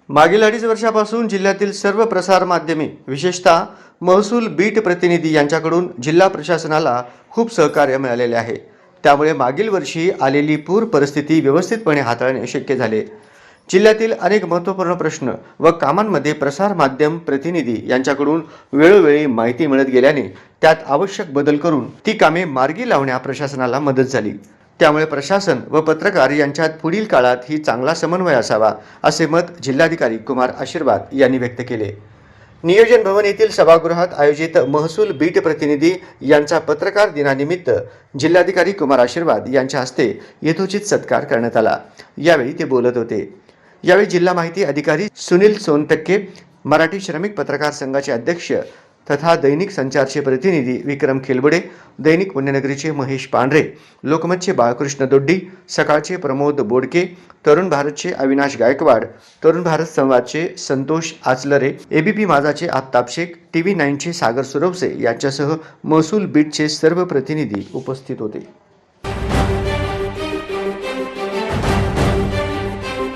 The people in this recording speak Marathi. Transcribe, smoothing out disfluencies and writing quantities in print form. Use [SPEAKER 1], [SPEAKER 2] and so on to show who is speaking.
[SPEAKER 1] मागील 2.5 वर्षापासून जिल्ह्यातील सर्व प्रसार माध्यमे विशेषतः महसूल बीट प्रतिनिधी यांच्याकडून जिल्हा प्रशासनाला खूप सहकार्य मिळालेले आहे। त्यामुळे मागील वर्षी आलेली पूर परिस्थिती व्यवस्थितपणे हाताळणे शक्य झाले। जिल्ह्यातील अनेक महत्त्वपूर्ण प्रश्न व कामांमध्ये प्रसार माध्यम प्रतिनिधी यांच्याकडून वेळोवेळी माहिती मिळत गेल्याने त्यात आवश्यक बदल करून ती कामे मार्गी लावण्या प्रशासनाला मदत झाली। त्यामुळे प्रशासन व पत्रकार यांच्यात पुढील काळात ही चांगला समन्वय असावा असे मत जिल्हाधिकारी कुमार आशीर्वाद यांनी व्यक्त केले। नियोजन भवन येथील सभागृहात आयोजित महसूल बीट प्रतिनिधी यांचा पत्रकार दिनानिमित्त जिल्हाधिकारी कुमार आशीर्वाद यांच्या हस्ते यथोचित सत्कार करण्यात आला। यावेळी ते बोलत होते। यावेळी जिल्हा माहिती अधिकारी सुनील सोनटक्के, मराठी श्रमिक पत्रकार संघाचे अध्यक्ष तथा दैनिक संचारचे प्रतिनिधी विक्रम खेलबडे, दैनिक पुण्यनगरीचे महेश पांढरे, लोकमतचे बाळकृष्ण दोड्डी, सकाळचे प्रमोद बोडके, तरुण भारतचे अविनाश गायकवाड, तरुण भारत संवादचे संतोष आचलरे, एबीपी माझाचे आफताब शेख, TV9 चे सागर सुरवसे यांच्यासह महसूल बीटचे सर्व प्रतिनिधी उपस्थित होते।